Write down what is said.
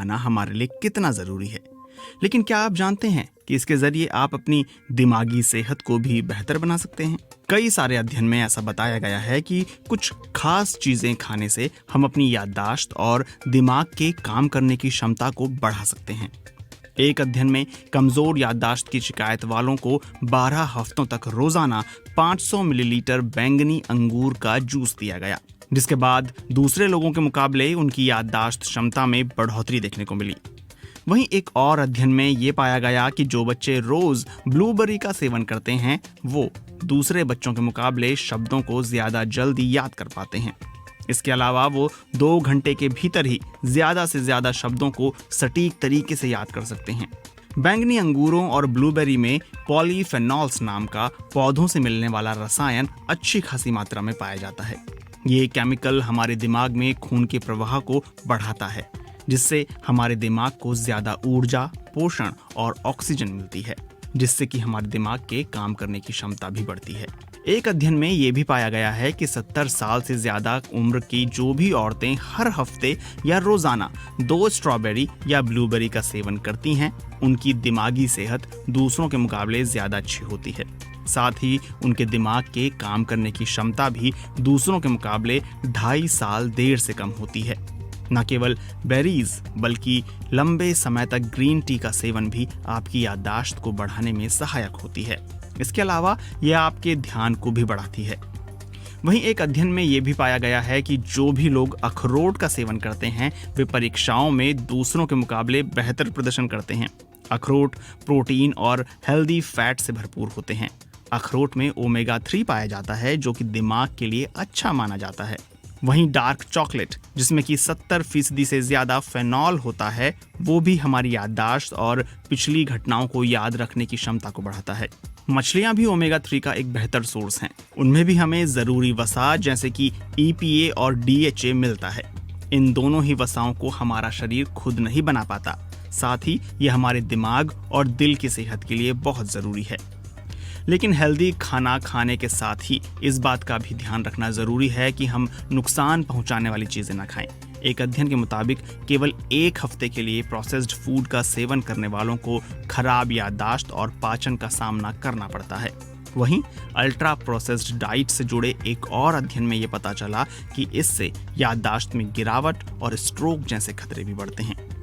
खाना हमारे लिए कितना ज़रूरी है। लेकिन क्या आप जानते हैं कि इसके ज़रिए आप अपनी दिमागी सेहत को भी बेहतर बना सकते हैं? कई सारे अध्ययन में ऐसा बताया गया है कि कुछ खास चीज़ें खाने से हम अपनी याददाश्त और दिमाग के काम करने की क्षमता को बढ़ा सकते हैं। एक अध्ययन में कमज़ोर याददाश्त की शिकायत वालों को 12 हफ्तों तक रोज़ाना 500 मिलीलीटर बैंगनी अंगूर का जूस दिया गया, जिसके बाद दूसरे लोगों के मुकाबले उनकी याददाश्त क्षमता में बढ़ोतरी देखने को मिली। वहीं एक और अध्ययन में ये पाया गया कि जो बच्चे रोज ब्लूबेरी का सेवन करते हैं वो दूसरे बच्चों के मुकाबले शब्दों को ज्यादा जल्दी याद कर पाते हैं। इसके अलावा वो 2 घंटे के भीतर ही ज्यादा से ज्यादा शब्दों को सटीक तरीके से याद कर सकते हैं। बैंगनी अंगूरों और ब्लूबेरी में पॉलीफेनॉल्स नाम का पौधों से मिलने वाला रसायन अच्छी खासी मात्रा में पाया जाता है। ये केमिकल हमारे दिमाग में खून के प्रवाह को बढ़ाता है, जिससे हमारे दिमाग को ज्यादा ऊर्जा, पोषण और ऑक्सीजन मिलती है, जिससे कि हमारे दिमाग के काम करने की क्षमता भी बढ़ती है। एक अध्ययन में ये भी पाया गया है कि 70 साल से ज्यादा उम्र की जो भी औरतें हर हफ्ते या रोजाना 2 स्ट्रॉबेरी या ब्लूबेरी का सेवन करती हैं, उनकी दिमागी सेहत दूसरों के मुकाबले ज्यादा अच्छी होती है। साथ ही उनके दिमाग के काम करने की क्षमता भी दूसरों के मुकाबले 2.5 साल देर से कम होती है। न केवल बेरीज बल्कि लंबे समय तक ग्रीन टी का सेवन भी आपकी याददाश्त को बढ़ाने में सहायक होती है। इसके अलावा यह आपके ध्यान को भी बढ़ाती है। वहीं एक अध्ययन में यह भी पाया गया है कि जो भी लोग अखरोट का सेवन करते हैं वे परीक्षाओं में दूसरों के मुकाबले बेहतर प्रदर्शन करते हैं। अखरोट प्रोटीन और हेल्दी फैट से भरपूर होते हैं। अखरोट में ओमेगा 3 पाया जाता है, जो कि दिमाग के लिए अच्छा माना जाता है। वहीं डार्क चॉकलेट, जिसमें कि 70% से ज्यादा फेनॉल होता है, वो भी हमारी याददाश्त और पिछली घटनाओं को याद रखने की क्षमता को बढ़ाता है। मछलियां भी ओमेगा 3 का एक बेहतर सोर्स हैं। उनमें भी हमें जरूरी वसा जैसे कि EPA और DHA मिलता है। इन दोनों ही वसाओं को हमारा शरीर खुद नहीं बना पाता। साथ ही ये हमारे दिमाग और दिल की सेहत के लिए बहुत जरूरी है। लेकिन हेल्दी खाना खाने के साथ ही इस बात का भी ध्यान रखना जरूरी है कि हम नुकसान पहुंचाने वाली चीजें न खाएं। एक अध्ययन के मुताबिक केवल 1 हफ्ते के लिए प्रोसेस्ड फूड का सेवन करने वालों को खराब याददाश्त और पाचन का सामना करना पड़ता है। वहीं अल्ट्रा प्रोसेस्ड डाइट से जुड़े एक और अध्ययन में ये पता चला कि इससे याददाश्त में गिरावट और स्ट्रोक जैसे खतरे भी बढ़ते हैं।